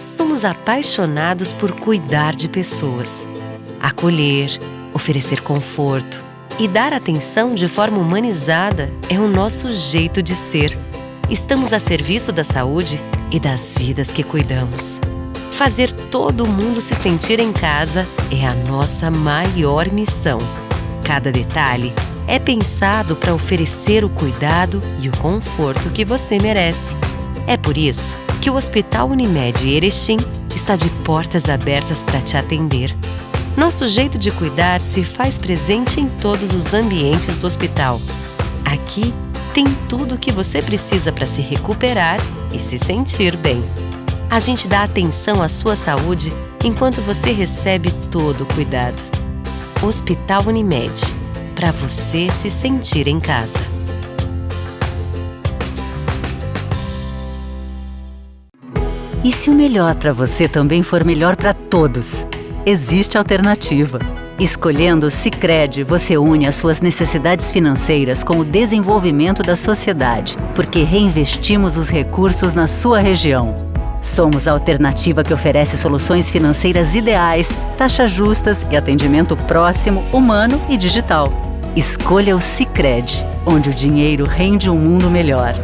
somos apaixonados por cuidar de pessoas. Acolher, oferecer conforto e dar atenção de forma humanizada é o nosso jeito de ser. Estamos a serviço da saúde e das vidas que cuidamos. Fazer todo mundo se sentir em casa é a nossa maior missão. Cada detalhe é pensado para oferecer o cuidado e o conforto que você merece. É por isso que o Hospital Unimed Erechim está de portas abertas para te atender. Nosso jeito de cuidar se faz presente em todos os ambientes do hospital. Aqui tem tudo o que você precisa para se recuperar e se sentir bem. A gente dá atenção à sua saúde enquanto você recebe todo o cuidado. Hospital Unimed, para você se sentir em casa. E se o melhor para você também for melhor para todos? Existe alternativa. Escolhendo o Sicredi, você une as suas necessidades financeiras com o desenvolvimento da sociedade, porque reinvestimos os recursos na sua região. Somos a alternativa que oferece soluções financeiras ideais, taxas justas e atendimento próximo, humano e digital. Escolha o Sicredi, onde o dinheiro rende um mundo melhor.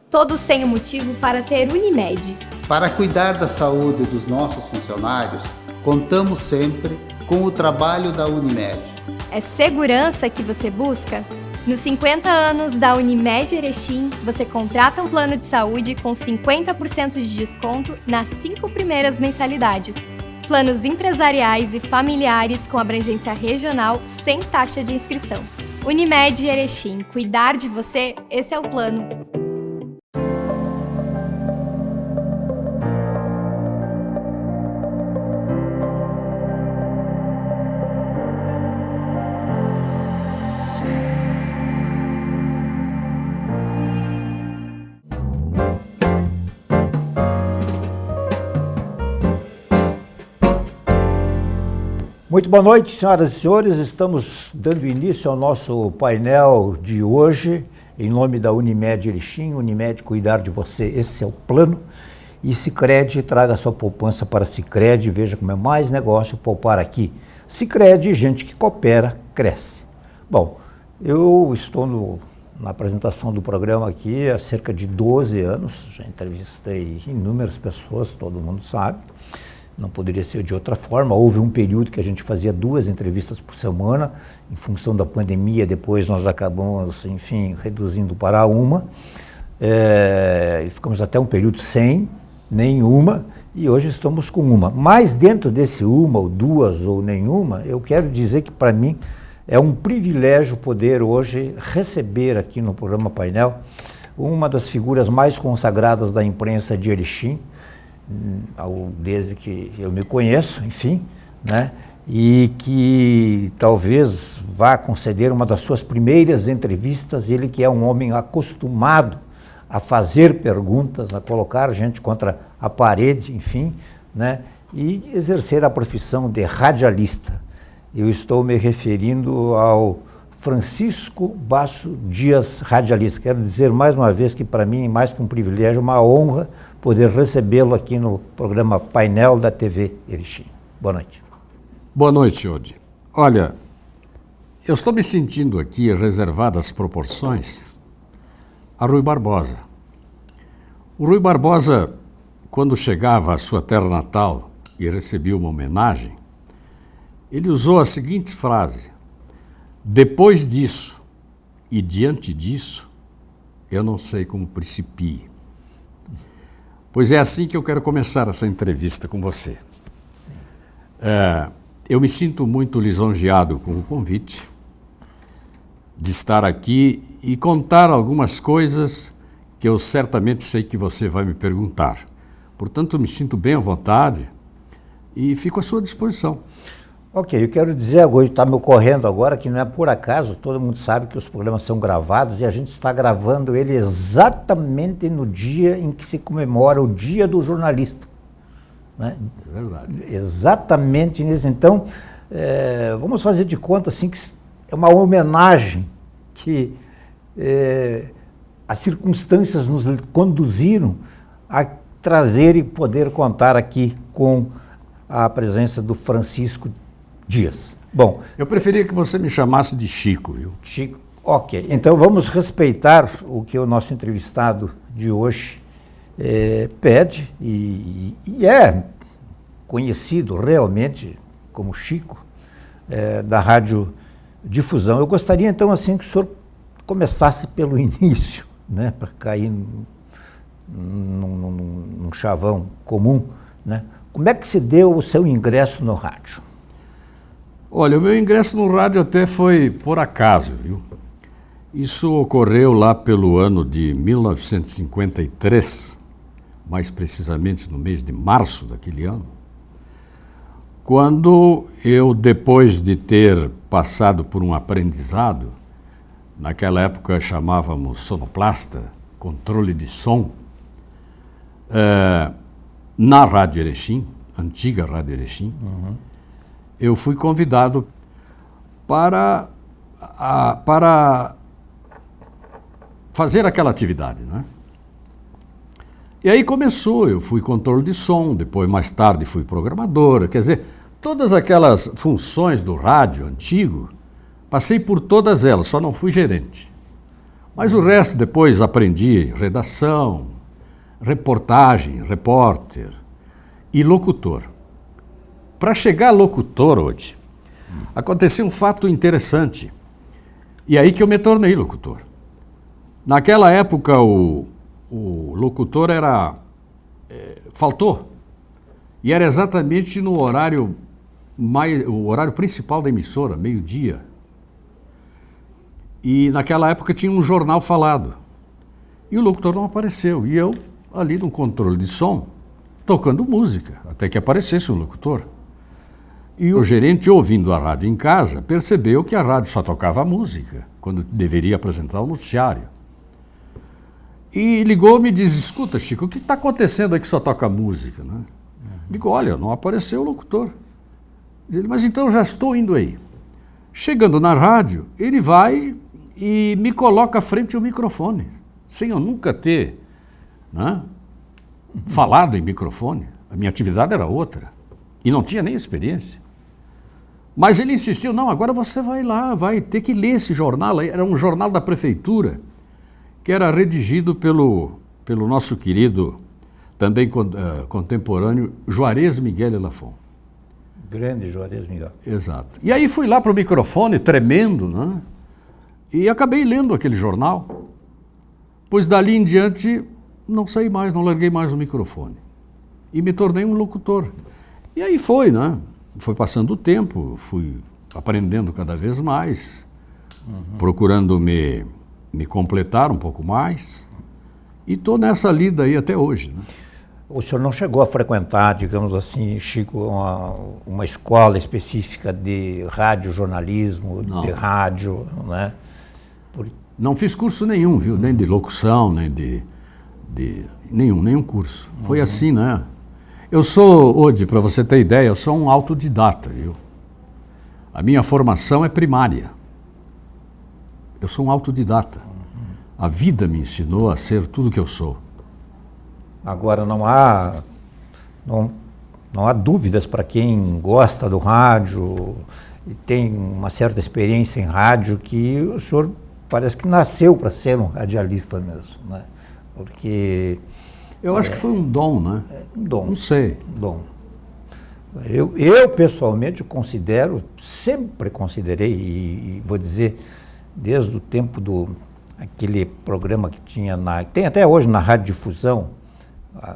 Todos têm um motivo para ter Unimed. Para cuidar da saúde dos nossos funcionários, contamos sempre com o trabalho da Unimed. É segurança que você busca? Nos 50 anos da Unimed Erechim, você contrata um plano de saúde com 50% de desconto nas 5 primeiras mensalidades. Planos empresariais e familiares com abrangência regional sem taxa de inscrição. Unimed Erechim, cuidar de você, esse é o plano. Muito boa noite, senhoras e senhores. Estamos dando início ao nosso painel de hoje, em nome da Unimed Erechim. Unimed, cuidar de você, esse é o plano. E Sicredi, traga a sua poupança para Sicredi, veja como é mais negócio poupar aqui. Sicredi, gente que coopera, cresce. Bom, eu estou na apresentação do programa aqui há cerca de 12 anos, já entrevistei inúmeras pessoas, todo mundo sabe. Não poderia ser de outra forma. Houve um período que a gente fazia 2 entrevistas por semana, em função da pandemia, depois nós acabamos, enfim, reduzindo para uma. E ficamos até um período sem nenhuma, e hoje estamos com uma. Mas dentro desse uma, ou 2, ou nenhuma, eu quero dizer que para mim é um privilégio poder hoje receber aqui no programa Painel uma das figuras mais consagradas da imprensa de Erechim, desde que eu me conheço, enfim, né? E que talvez vá conceder uma das suas primeiras entrevistas, ele que é um homem acostumado a fazer perguntas, a colocar gente contra a parede, enfim, né? E exercer a profissão de radialista. Eu estou me referindo ao Francisco Basso Dias, radialista. Quero dizer mais uma vez que para mim, mais que um privilégio, uma honra poder recebê-lo aqui no programa Painel da TV Erechim. Boa noite. Boa noite, Odi. Olha, eu estou me sentindo aqui, reservadas proporções, a Rui Barbosa. O Rui Barbosa, quando chegava à sua terra natal e recebia uma homenagem, ele usou a seguinte frase: depois disso e diante disso, eu não sei como principie. Pois é assim que eu quero começar essa entrevista com você. Eu me sinto muito lisonjeado com o convite de estar aqui e contar algumas coisas que eu certamente sei que você vai me perguntar. Portanto, eu me sinto bem à vontade e fico à sua disposição. Ok, eu quero dizer agora, está me ocorrendo agora, que não é por acaso, todo mundo sabe que os programas são gravados e a gente está gravando ele exatamente no dia em que se comemora o Dia do Jornalista. Né? É verdade. Exatamente nisso. Então, vamos fazer de conta assim, que é uma homenagem que as circunstâncias nos conduziram a trazer e poder contar aqui com a presença do Francisco Dias. Bom, Eu preferia que você me chamasse de Chico, viu? Chico, ok. Então vamos respeitar o que o nosso entrevistado de hoje pede e é conhecido realmente como Chico da Rádio Difusão. Eu gostaria então assim que o senhor começasse pelo início, né, para cair num chavão comum, né? Como é que se deu o seu ingresso no rádio? Olha, o meu ingresso no rádio até foi por acaso, viu? Isso ocorreu lá pelo ano de 1953, mais precisamente no mês de março daquele ano, quando eu, depois de ter passado por um aprendizado, naquela época chamávamos sonoplasta, controle de som, na Rádio Erechim, antiga Rádio Erechim, eu fui convidado para fazer aquela atividade, né? E aí começou, eu fui controle de som, depois mais tarde fui programador, quer dizer, todas aquelas funções do rádio antigo, passei por todas elas, só não fui gerente. Mas o resto depois aprendi redação, reportagem, repórter e locutor. Para chegar a locutor hoje, aconteceu um fato interessante. E aí que eu me tornei locutor. Naquela época o locutor faltou. E era exatamente no horário, o horário principal da emissora, meio-dia. E naquela época tinha um jornal falado. E o locutor não apareceu. E eu, ali no controle de som, tocando música, até que aparecesse um locutor. E o gerente, ouvindo a rádio em casa, percebeu que a rádio só tocava música, quando deveria apresentar o noticiário. E ligou-me e disse, escuta, Chico, o que está acontecendo aí que só toca música, né? Digo, olha, não apareceu o locutor. Diz ele, mas então eu já estou indo aí. Chegando na rádio, ele vai e me coloca frente ao microfone, sem eu nunca ter, né, falado em microfone. A minha atividade era outra. E não tinha nem experiência. Mas ele insistiu, não, agora você vai lá, vai ter que ler esse jornal. Era um jornal da prefeitura, que era redigido pelo nosso querido, também contemporâneo, Juarez Miguel Elafon. Grande Juarez Miguel. Exato. E aí fui lá para o microfone, tremendo, né? E acabei lendo aquele jornal. Pois dali em diante, não saí mais, não larguei mais o microfone. E me tornei um locutor. E aí foi, né? Foi passando o tempo, fui aprendendo cada vez mais, procurando me completar um pouco mais, e estou nessa lida aí até hoje, né? O senhor não chegou a frequentar, digamos assim, Chico, uma escola específica de radiojornalismo, de rádio, né? Não fiz curso nenhum, viu? Nem de locução, nem de nenhum curso. Foi assim, né? Eu sou, hoje, para você ter ideia, eu sou um autodidata, viu? A minha formação é primária. Eu sou um autodidata. A vida me ensinou a ser tudo que eu sou. Agora não há dúvidas para quem gosta do rádio e tem uma certa experiência em rádio que o senhor parece que nasceu para ser um radialista mesmo, né? Porque eu acho que foi um dom, né? Um dom. Não sei. Um dom. Eu pessoalmente sempre considerei, e vou dizer, desde o tempo aquele programa que tem até hoje na Rádio Difusão,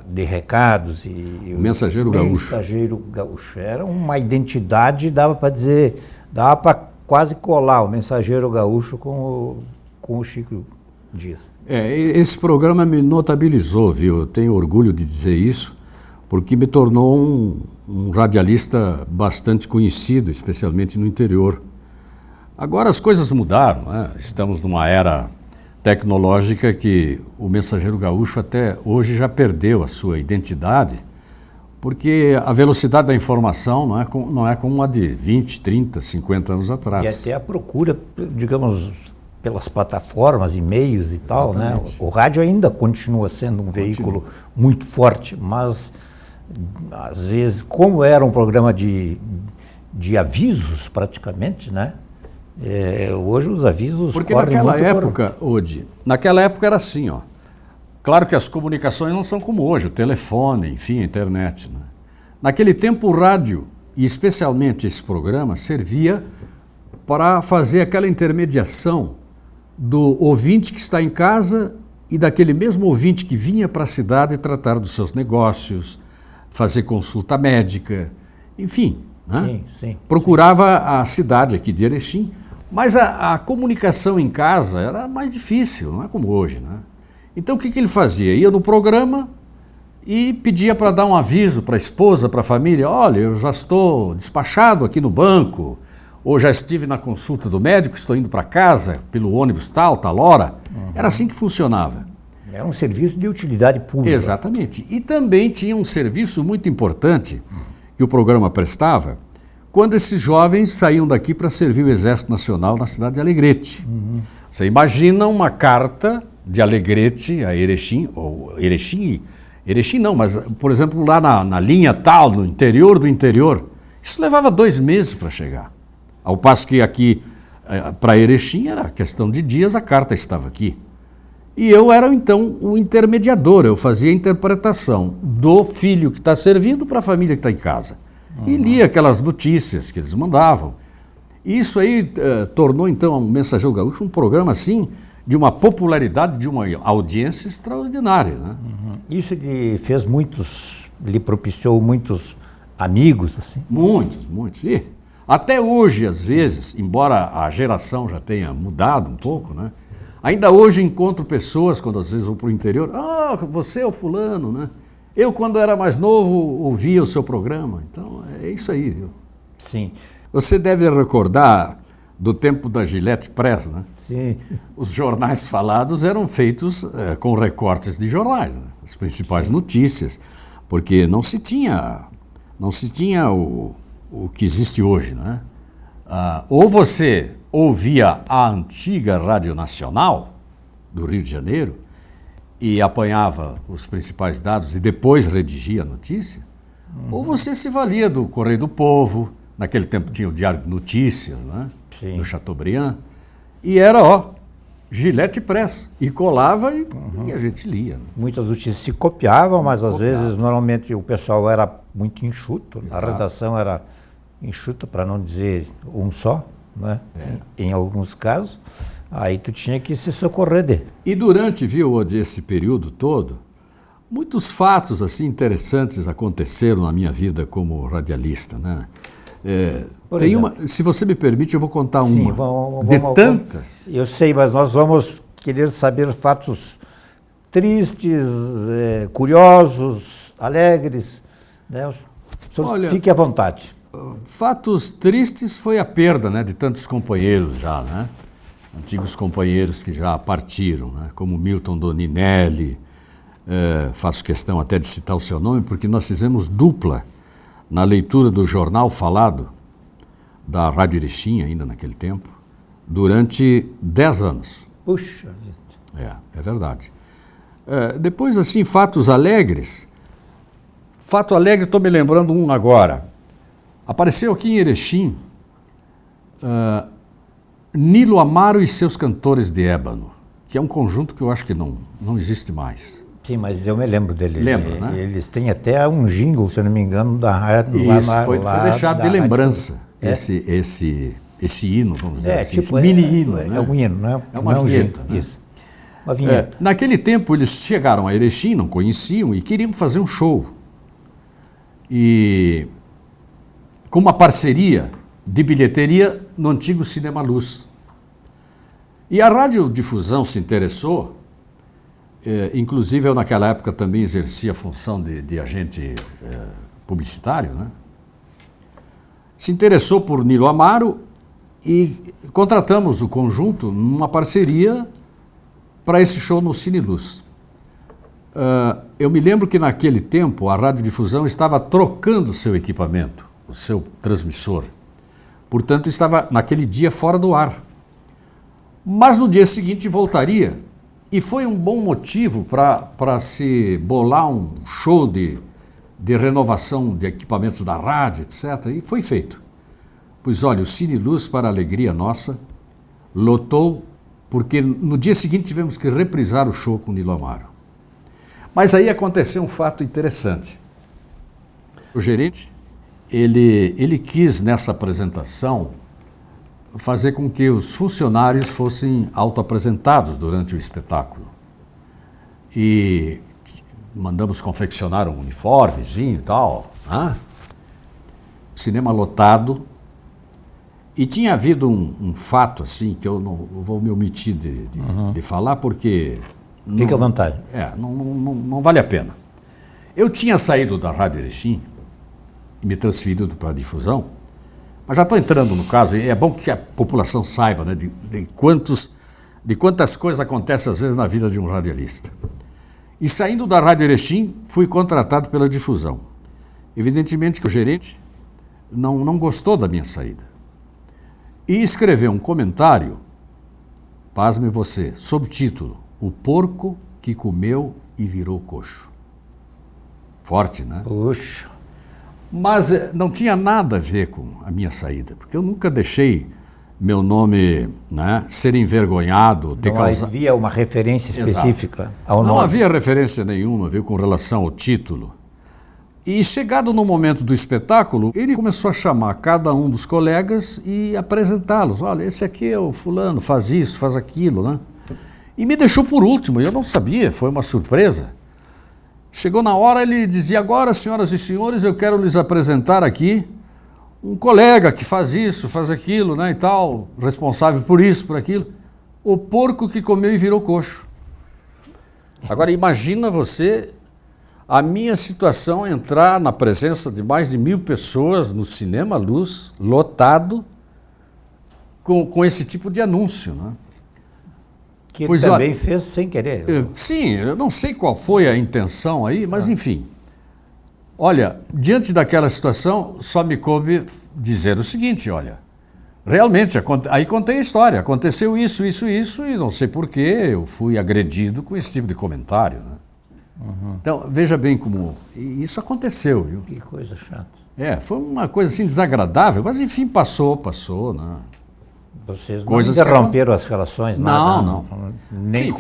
de recados e... O Mensageiro Gaúcho. Mensageiro Gaúcho. Era uma identidade, dava para quase colar o Mensageiro Gaúcho com o Chico Dias. Esse programa me notabilizou, viu? Eu tenho orgulho de dizer isso, porque me tornou um radialista bastante conhecido, especialmente no interior. Agora as coisas mudaram, né? Estamos numa era tecnológica que o Mensageiro Gaúcho até hoje já perdeu a sua identidade, porque a velocidade da informação não é como a de 20, 30, 50 anos atrás. E até a procura, digamos, pelas plataformas, e-mails e tal, né? O rádio ainda continua sendo um veículo muito forte, mas às vezes, como era um programa de avisos praticamente, né? Hoje os avisos porque correm naquela muito época, naquela época era assim, ó. Claro que as comunicações não são como hoje, o telefone, enfim, a internet, né? Naquele tempo o rádio, e especialmente esse programa, servia para fazer aquela intermediação do ouvinte que está em casa e daquele mesmo ouvinte que vinha para a cidade tratar dos seus negócios, fazer consulta médica, enfim, né? Sim, sim. Procurava a cidade aqui de Erechim, mas a comunicação em casa era mais difícil, não é como hoje, né? Então o que ele fazia? Ia no programa e pedia para dar um aviso para a esposa, para a família: olha, eu já estou despachado aqui no banco, ou já estive na consulta do médico, estou indo para casa pelo ônibus tal hora. Era assim que funcionava. Era um serviço de utilidade pública. Exatamente. E também tinha um serviço muito importante que o programa prestava quando esses jovens saíam daqui para servir o Exército Nacional na cidade de Alegrete. Você imagina uma carta de Alegrete a Erechim, ou Erechim não, mas, por exemplo, lá na linha tal, no interior do interior, isso levava 2 meses para chegar. Ao passo que aqui, para Erechim, era questão de dias, a carta estava aqui. E eu era, então, o intermediador, eu fazia a interpretação do filho que está servindo para a família que está em casa. E lia aquelas notícias que eles mandavam. Isso aí tornou, então, o Mensageiro Gaúcho um programa, assim, de uma popularidade, de uma audiência extraordinária, né? Isso lhe propiciou muitos amigos, assim? Muitos. E até hoje, às vezes, embora a geração já tenha mudado um pouco, né? Ainda hoje encontro pessoas, quando às vezes vou para o interior: ah, você é o fulano, né? Eu, quando era mais novo, ouvia o seu programa. Então, é isso aí, viu? Sim. Você deve recordar do tempo da Gillette Press, né? Sim. Os jornais falados eram feitos com recortes de jornais, né? As principais notícias, porque não se tinha o que existe hoje, né? Ou você ouvia a antiga Rádio Nacional do Rio de Janeiro e apanhava os principais dados e depois redigia a notícia, ou você se valia do Correio do Povo. Naquele tempo tinha o Diário de Notícias, né? Sim. Do Chateaubriand, e era, Gillette Press, e colava e a gente lia. Né? Muitas notícias se copiavam, mas às vezes, normalmente, o pessoal era muito enxuto, Exato. A redação era enxuta, para não dizer um só, né? Em alguns casos, aí tu tinha que se socorrer dele. E durante, esse período todo, muitos fatos assim interessantes aconteceram na minha vida como radialista, né? Se você me permite, eu vou contar uma. Sim, vamos, tantas. Eu sei, mas nós vamos querer saber fatos tristes, curiosos, alegres, né? O senhor Olha, fique à vontade. Fatos tristes foi a perda, né, de tantos companheiros já, né? Antigos companheiros que já partiram, né? Como Milton Doninelli. Faço questão até de citar o seu nome, porque nós fizemos dupla na leitura do jornal falado da Rádio Erechim, ainda naquele tempo, durante 10 anos. Puxa vida. É verdade. Depois, assim, fatos alegres. Fato alegre, estou me lembrando um agora. Apareceu aqui em Erechim Nilo Amaro e seus Cantores de Ébano, que é um conjunto que eu acho que não existe mais. Sim, mas eu me lembro dele. Lembra, né? Eles têm até um jingle, se eu não me engano, da rádio. Isso, foi deixado de lembrança, esse hino, vamos dizer assim, esse mini hino. É né? um hino, não é? É uma não vinheta. É um jingle, Né? isso. Uma vinheta. Naquele tempo, eles chegaram a Erechim, não conheciam, e queriam fazer um show. E com uma parceria de bilheteria no antigo Cinema Luz. E a radiodifusão se interessou. Inclusive, eu naquela época também exercia a função de agente publicitário, né? Se interessou por Nilo Amaro e contratamos o conjunto numa parceria para esse show no Cine Luz. Eu me lembro que naquele tempo a radiodifusão estava trocando o seu equipamento, o seu transmissor. Portanto, estava naquele dia fora do ar. Mas no dia seguinte voltaria. E foi um bom motivo para se bolar um show de renovação de equipamentos da rádio, etc. E foi feito. Pois olha, o Cine Luz, para a alegria nossa, lotou, porque no dia seguinte tivemos que reprisar o show com o Nilo Amaro. Mas aí aconteceu um fato interessante. O gerente, ele quis nessa apresentação fazer com que os funcionários fossem autoapresentados durante o espetáculo. E mandamos confeccionar um uniformezinho e tal. Né? Cinema lotado. E tinha havido um fato assim, que eu não vou me omitir de falar, porque... Fique à vontade. Não vale a pena. Eu tinha saído da Rádio Erechim e me transferido para a difusão, mas já estou entrando no caso, e é bom que a população saiba, né, de quantas coisas acontecem às vezes na vida de um radialista. E saindo da Rádio Erechim, fui contratado pela difusão. Evidentemente que o gerente não gostou da minha saída. E escreveu um comentário, pasme você, sob título: O porco que comeu e virou coxo. Forte, né? Puxa. Mas não tinha nada a ver com a minha saída, porque eu nunca deixei meu nome, né, ser envergonhado. Não havia uma referência específica ao nome. Não havia referência nenhuma, viu, com relação ao título. E chegado no momento do espetáculo, ele começou a chamar cada um dos colegas e apresentá-los. Olha, esse aqui é o fulano, faz isso, faz aquilo, né? E me deixou por último, eu não sabia, foi uma surpresa. Chegou na hora, ele dizia: agora, senhoras e senhores, eu quero lhes apresentar aqui um colega que faz isso, faz aquilo, né, e tal, responsável por isso, por aquilo. O porco que comeu e virou coxo. Agora, imagina você, a minha situação, entrar na presença de mais de 1000 pessoas no Cinema Luz, lotado, com esse tipo de anúncio, né? Que ele também fez sem querer. Sim, eu não sei qual foi a intenção aí, mas enfim. Olha, diante daquela situação, só me coube dizer o seguinte, olha, realmente, aí contei a história, aconteceu isso, e não sei porquê, eu fui agredido com esse tipo de comentário, né? Então, veja bem como isso aconteceu, viu? Que coisa chata. Foi uma coisa assim desagradável, mas enfim, passou, né? Vocês não interromperam as relações, nada? Não. Sim,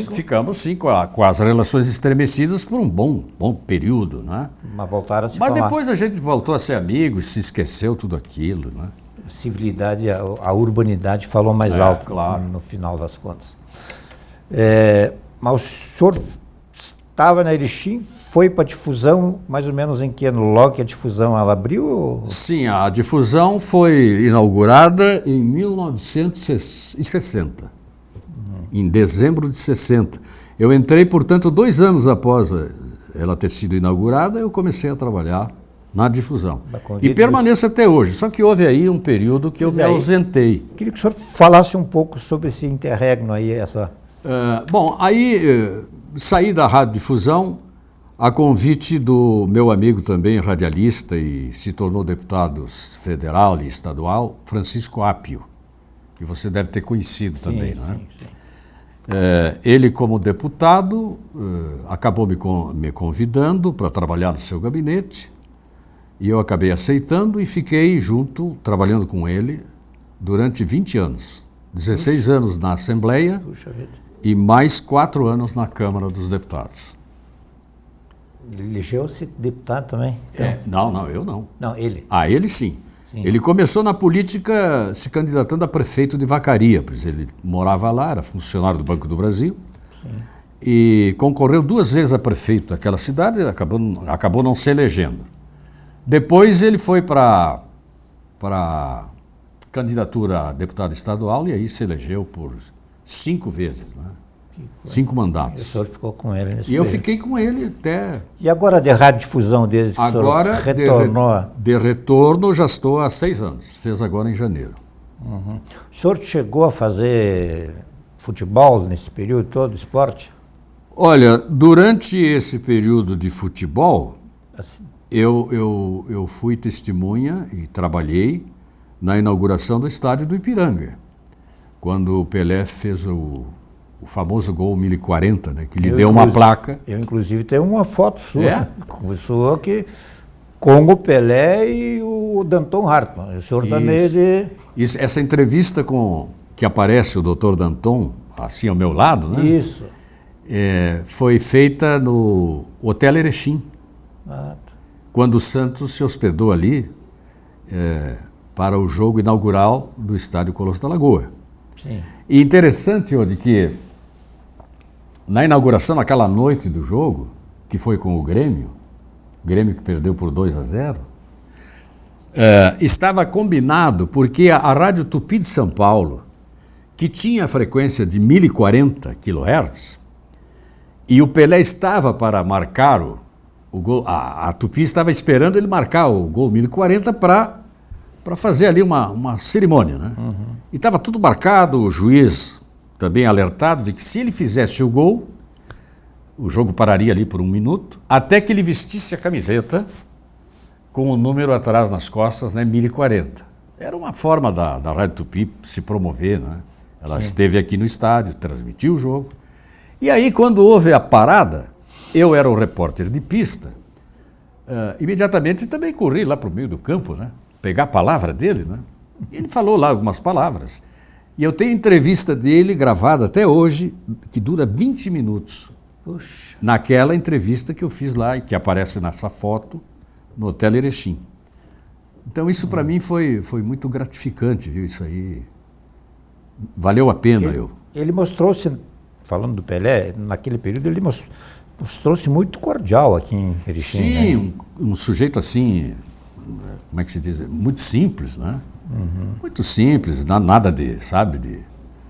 ficamos sim com as relações estremecidas por um bom período, né? Mas voltaram a se falar. Mas depois a gente voltou a ser amigos, se esqueceu tudo aquilo, né? A civilidade, a urbanidade falou mais alto, claro, no final das contas. Mas o senhor estava na Erechim, foi para a difusão mais ou menos em que ano? Logo que a difusão ela abriu? Ou... Sim, a difusão foi inaugurada em 1960, em dezembro de 60. Eu entrei, portanto, 2 anos após ela ter sido inaugurada, eu comecei a trabalhar na difusão. E permaneço até hoje, só que houve aí um período que eu me ausentei. Queria que o senhor falasse um pouco sobre esse interregno aí, essa... Bom, aí saí da Rádio Difusão a convite do meu amigo também, radialista, e se tornou deputado federal e estadual, Francisco Apio, que você deve ter conhecido também, não é? Sim. Ele, como deputado, acabou me convidando para trabalhar no seu gabinete, e eu acabei aceitando e fiquei junto, trabalhando com ele, durante 20 anos. 16 anos na Assembleia e mais 4 anos na Câmara dos Deputados. Ele elegeu-se deputado também? Então. Não, eu não. Não, ele? Ele sim. Ele começou na política se candidatando a prefeito de Vacaria, pois ele morava lá, era funcionário do Banco do Brasil. Sim. E concorreu 2 vezes a prefeito daquela cidade e acabou não se elegendo. Depois ele foi para candidatura a deputado estadual e aí se elegeu por 5 vezes, né? 5 mandatos. E o senhor ficou com ele nesse período. Eu fiquei com ele até... E agora de radiodifusão desde que o senhor retornou? De retorno já estou há 6 anos, fez agora em janeiro. O senhor chegou a fazer futebol nesse período todo, esporte? Olha, durante esse período de futebol, eu fui testemunha e trabalhei na inauguração do estádio do Ipiranga. quando o Pelé fez o famoso gol 1040, né? Que lhe deu uma placa. Eu, inclusive, tenho uma foto sua, É? Sua que, com o Pelé e o Danton Hartmann. O senhor também é de... Essa entrevista que aparece o Dr. Danton, assim ao meu lado, né? Isso. Foi feita no Hotel Erechim, Ah, quando o Santos se hospedou ali para o jogo inaugural do Estádio Colosso da Lagoa. sim. E interessante, de que na inauguração, naquela noite do jogo, que foi com o Grêmio que perdeu por 2-0, estava combinado porque a Rádio Tupi de São Paulo, que tinha a frequência de 1040 kHz, e o Pelé estava para marcar o gol, a Tupi estava esperando ele marcar o gol 1040 para fazer ali uma cerimônia, né? Uhum. E estava tudo marcado, o juiz também alertado de que se ele fizesse o gol, o jogo pararia ali por 1 minuto, até que ele vestisse a camiseta com o número atrás nas costas, né, 1040. Era uma forma da Rádio Tupi se promover, né? Ela esteve aqui no estádio, transmitiu o jogo. E aí, quando houve a parada, eu era o repórter de pista, imediatamente também corri lá para o meio do campo, né? Pegar a palavra dele, né? E ele falou lá algumas palavras. E eu tenho entrevista dele gravada até hoje, que dura 20 minutos. Puxa. Naquela entrevista que eu fiz lá e que aparece nessa foto no Hotel Erechim. Então isso para mim foi muito gratificante, viu? Isso aí valeu a pena. Ele mostrou-se, falando do Pelé, naquele período ele mostrou-se muito cordial aqui em Erechim. Sim, né? um sujeito assim, como é que se diz? Muito simples, né? Uhum. Muito simples, nada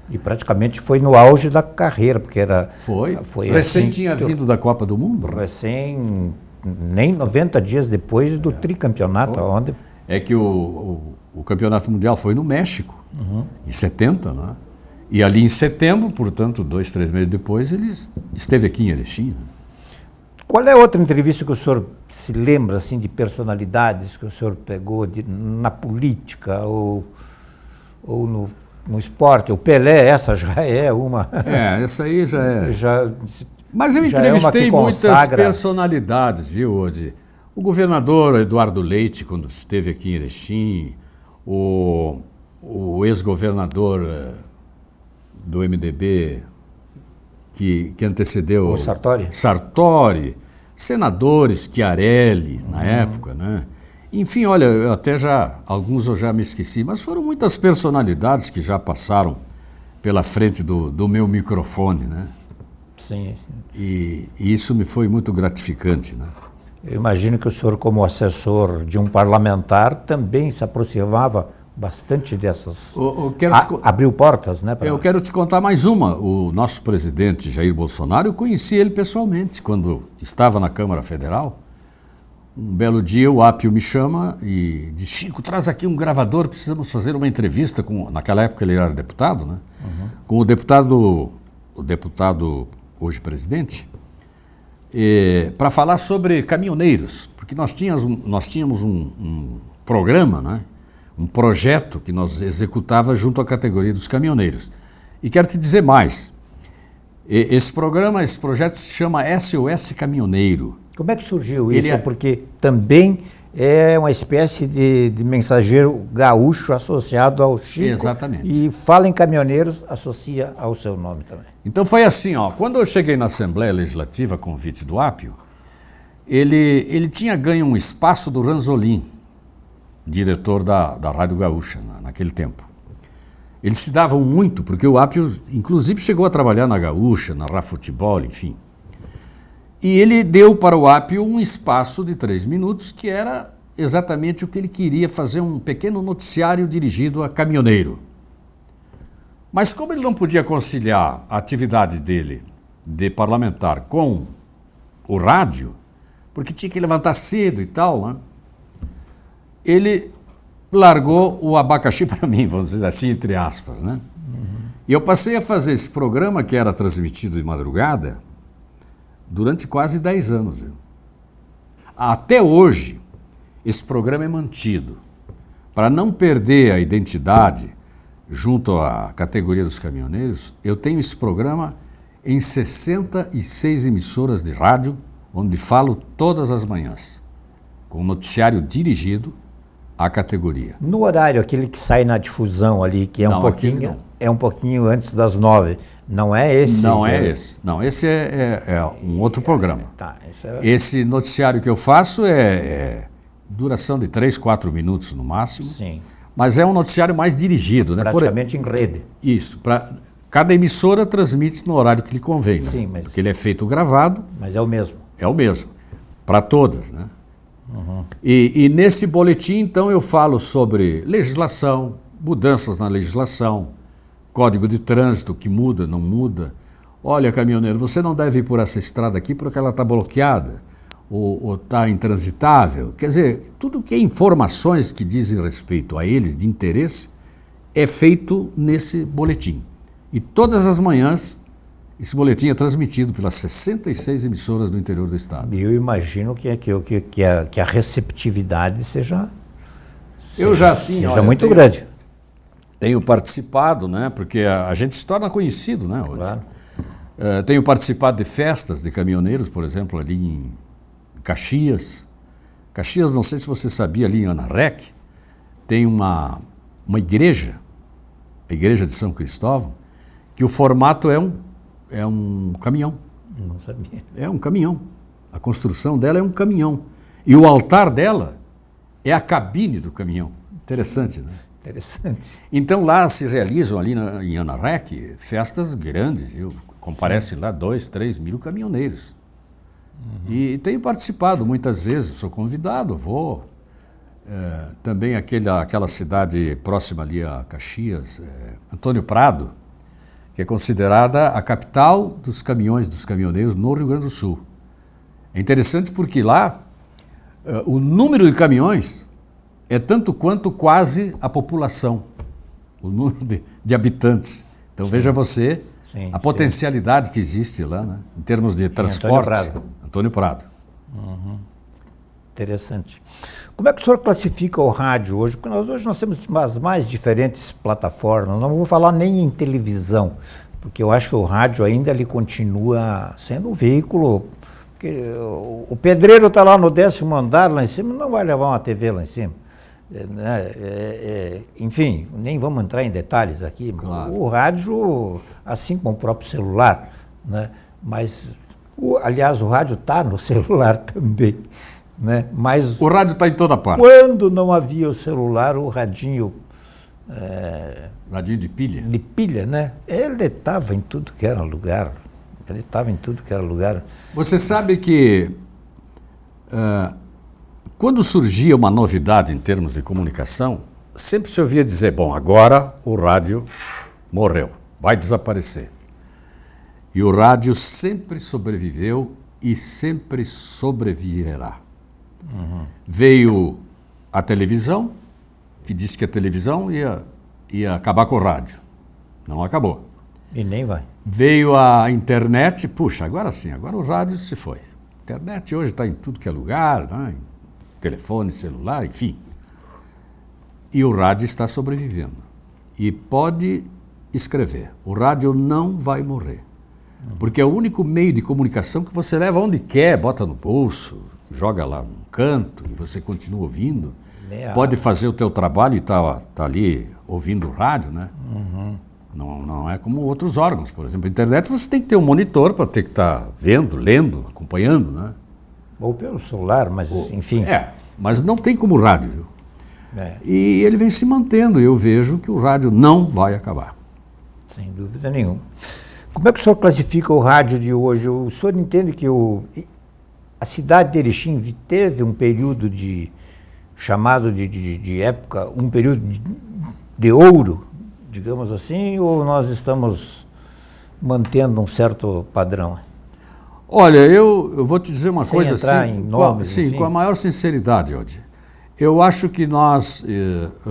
E praticamente foi no auge da carreira, porque era... Foi recém assim, tinha vindo da Copa do Mundo. Recém, nem 90 dias depois do tricampeonato, onde... É que o Campeonato Mundial foi no México, em 70, né? E ali em setembro, portanto, 2, 3 meses depois, ele esteve aqui em Erechim. Né? Qual é outra entrevista que o senhor se lembra, assim, de personalidades que o senhor pegou na política ou no esporte? O Pelé, essa já é uma... essa aí já é... Mas eu já entrevistei muitas consagra... personalidades, viu, Odi? O governador Eduardo Leite, quando esteve aqui em Erechim, o ex-governador do MDB, que antecedeu... O Sartori? Sartori, senadores, Chiarelli, na época, né? Enfim, olha, alguns eu já me esqueci, mas foram muitas personalidades que já passaram pela frente do meu microfone, né? Sim. E isso me foi muito gratificante, né? Eu imagino que o senhor, como assessor de um parlamentar, também se aproximava bastante dessas... Abriu portas, né? Eu quero te contar mais uma. O nosso presidente, Jair Bolsonaro, eu conheci ele pessoalmente, quando estava na Câmara Federal. Um belo dia o Apio me chama e diz: Chico, traz aqui um gravador, precisamos fazer uma entrevista com... Naquela época ele era deputado, né? Com o deputado hoje presidente, para falar sobre caminhoneiros, porque nós tínhamos um programa, né? Um projeto que nós executava junto à categoria dos caminhoneiros. E quero te dizer mais, esse projeto se chama SOS Caminhoneiro. Como é que surgiu isso? Porque também é uma espécie de mensageiro gaúcho associado ao Chico. Exatamente. E fala em caminhoneiros, associa ao seu nome também. Então foi assim, quando eu cheguei na Assembleia Legislativa, a convite do Apio, ele tinha ganho um espaço do Ranzolin, diretor da Rádio Gaúcha, naquele tempo. Eles se davam muito, porque o Apio, inclusive, chegou a trabalhar na Gaúcha, na Rafutebol, enfim. E ele deu para o Apio um espaço de 3 minutos, que era exatamente o que ele queria, fazer um pequeno noticiário dirigido a caminhoneiro. Mas como ele não podia conciliar a atividade dele de parlamentar com o rádio, porque tinha que levantar cedo e tal, né? Ele largou o abacaxi para mim, vamos dizer assim, entre aspas, né? E eu passei a fazer esse programa, que era transmitido de madrugada, durante quase 10 anos. Viu? Até hoje, esse programa é mantido, para não perder a identidade junto à categoria dos caminhoneiros, eu tenho esse programa em 66 emissoras de rádio, onde falo todas as manhãs, com um noticiário dirigido à categoria. No horário, aquele que sai na difusão ali, que é um pouquinho antes das 9, não é esse? Não é esse. Não, esse é um outro programa. Tá, Esse noticiário que eu faço é duração de 3, 4 minutos no máximo. Sim. Mas é um noticiário mais dirigido, né? Praticamente em rede. Isso. Cada emissora transmite no horário que lhe convém, né? Sim, mas... Porque ele é feito gravado. Mas é o mesmo. É o mesmo. Para todas, né? Uhum. E nesse boletim, então, eu falo sobre legislação, mudanças na legislação, código de trânsito que muda, não muda. Olha, caminhoneiro, você não deve ir por essa estrada aqui porque ela está bloqueada ou está intransitável. Quer dizer, tudo que é informações que dizem respeito a eles, de interesse, é feito nesse boletim. E todas as manhãs, esse boletim é transmitido pelas 66 emissoras do interior do estado. E eu imagino que a receptividade seja muito grande. Tenho participado, né? Porque a gente se torna conhecido, né? Hoje. Claro. Tenho participado de festas de caminhoneiros, por exemplo, ali em Caxias. Caxias, não sei se você sabia, ali em Anarec, tem uma igreja, a igreja de São Cristóvão, que o formato é um caminhão. Não sabia. É um caminhão. A construção dela é um caminhão. E o altar dela é a cabine do caminhão. Interessante, né? Interessante. Então lá se realizam ali em Anarec festas grandes, viu? Comparecem lá 2, 3 mil caminhoneiros. Uhum. E tenho participado muitas vezes, sou convidado, vou. Também aquela cidade próxima ali a Caxias, Antônio Prado, que é considerada a capital dos caminhões, dos caminhoneiros no Rio Grande do Sul. É interessante porque lá o número de caminhões é tanto quanto quase a população, o número de habitantes. Então veja você a potencialidade que existe lá, né, em termos de transporte. Antônio Prado. Uhum. Interessante. Como é que o senhor classifica o rádio hoje? Porque hoje nós temos as mais diferentes plataformas, não vou falar nem em televisão, porque eu acho que o rádio ainda ele continua sendo um veículo, porque o pedreiro está lá no 10º andar, lá em cima, não vai levar uma TV lá em cima. Enfim, nem vamos entrar em detalhes aqui. Claro. O rádio, assim como o próprio celular, né? Mas, aliás, o rádio está no celular também. Né? Mas o rádio está em toda parte. Quando não havia o celular, o radinho... radinho de pilha? De pilha, né? Ele estava em tudo que era lugar. Você sabe que quando surgia uma novidade em termos de comunicação, sempre se ouvia dizer, bom, agora o rádio morreu, vai desaparecer. E o rádio sempre sobreviveu e sempre sobreviverá. Uhum. Veio a televisão, que disse que a televisão ia acabar com o rádio. Não acabou. E nem vai. Veio a internet, puxa, agora sim, agora o rádio se foi. A internet hoje está em tudo que é lugar, né? Telefone, celular, enfim. E o rádio está sobrevivendo. E pode escrever, o rádio não vai morrer. Porque é o único meio de comunicação que você leva onde quer, bota no bolso, joga lá num canto e você continua ouvindo. Pode fazer o teu trabalho e tá ali ouvindo o rádio, né? Uhum. Não é como outros órgãos, por exemplo. A internet você tem que ter um monitor para ter que estar vendo, lendo, acompanhando, né? Ou pelo celular, mas enfim. Mas não tem como rádio, viu? E ele vem se mantendo e eu vejo que o rádio não vai acabar. Sem dúvida nenhuma. Como é que o senhor classifica o rádio de hoje? O senhor entende que a cidade de Erechim teve um período chamado de época, um período de ouro, digamos assim, ou nós estamos mantendo um certo padrão? Olha, eu vou te dizer uma coisa entrar em nomes, com a maior sinceridade, Odi. Eu acho que nós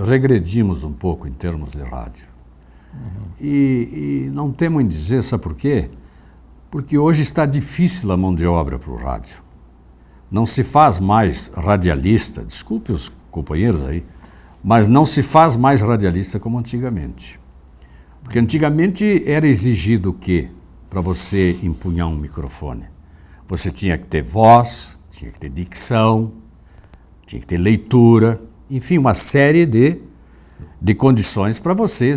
regredimos um pouco em termos de rádio. Uhum. E não temo em dizer, sabe por quê? Porque hoje está difícil a mão de obra para o rádio. Não se faz mais radialista, desculpe os companheiros aí, mas não se faz mais radialista como antigamente. Porque antigamente era exigido o quê? Para você empunhar um microfone. Você tinha que ter voz, tinha que ter dicção, tinha que ter leitura, enfim, uma série de condições para você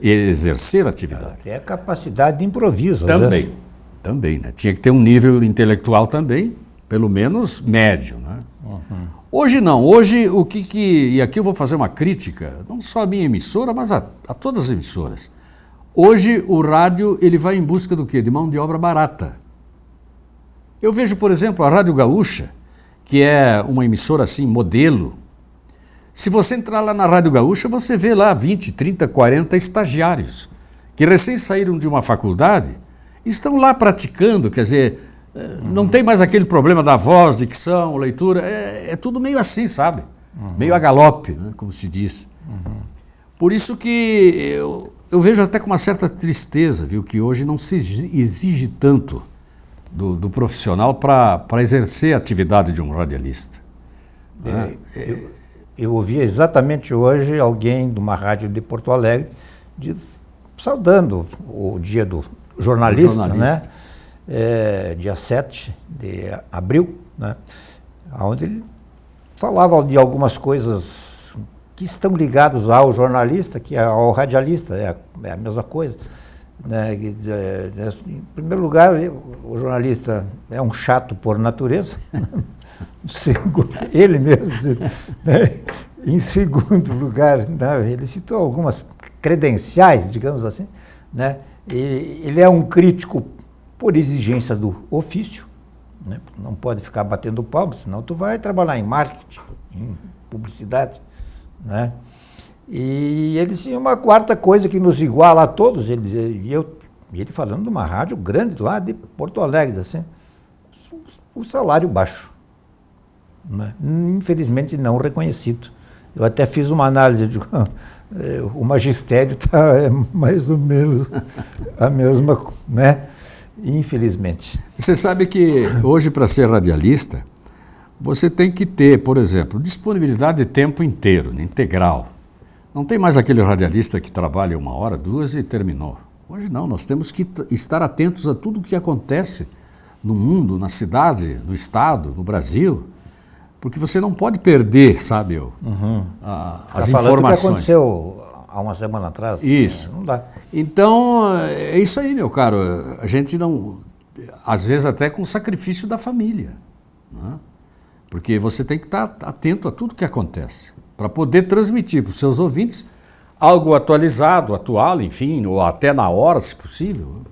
exercer a atividade. Até a capacidade de improviso. Também, né? Tinha que ter um nível intelectual também, pelo menos médio, né? Hoje não, hoje e aqui eu vou fazer uma crítica, não só à minha emissora, mas a todas as emissoras. Hoje o rádio ele vai em busca do quê? De mão de obra barata. Eu vejo, por exemplo, a Rádio Gaúcha, que é uma emissora assim, modelo. Se você entrar lá na Rádio Gaúcha, você vê lá 20, 30, 40 estagiários que recém saíram de uma faculdade e estão lá praticando, quer dizer, não tem mais aquele problema da voz, dicção, leitura, é tudo meio assim, sabe? Meio a galope, né, como se diz. Por isso que eu vejo até com uma certa tristeza, viu, que hoje não se exige tanto do profissional para exercer a atividade de um radialista. Eu ouvi exatamente hoje alguém de uma rádio de Porto Alegre saudando o dia do jornalista, né? Dia 7 de abril, né? Onde ele falava de algumas coisas que estão ligadas ao jornalista, que é ao radialista, é a mesma coisa. Né? Em primeiro lugar, o jornalista é um chato por natureza, ele mesmo, né? Em segundo lugar, né? Ele citou algumas credenciais, digamos assim, né? Ele é um crítico por exigência do ofício, né? Não pode ficar batendo palma, senão tu vai trabalhar em marketing, em publicidade, né? E ele tinha uma quarta coisa que nos iguala a todos, ele falando de uma rádio grande lá de Porto Alegre, assim, o salário baixo, né? Infelizmente não reconhecido. Eu até fiz uma análise de o magistério está mais ou menos a mesma, né? Infelizmente. Você sabe que hoje, para ser radialista, você tem que ter, por exemplo, disponibilidade de tempo inteiro, integral. Não tem mais aquele radialista que trabalha 1 hora, 2 e terminou. Hoje não, nós temos que estar atentos a tudo o que acontece no mundo, na cidade, no estado, no Brasil, porque você não pode perder, sabe, as informações. O que aconteceu há uma semana atrás. Isso. Não dá. Então, é isso aí, meu caro. A gente não... Às vezes até com sacrifício da família, né? Porque você tem que estar atento a tudo que acontece, para poder transmitir para os seus ouvintes algo atualizado, atual, enfim, ou até na hora, se possível.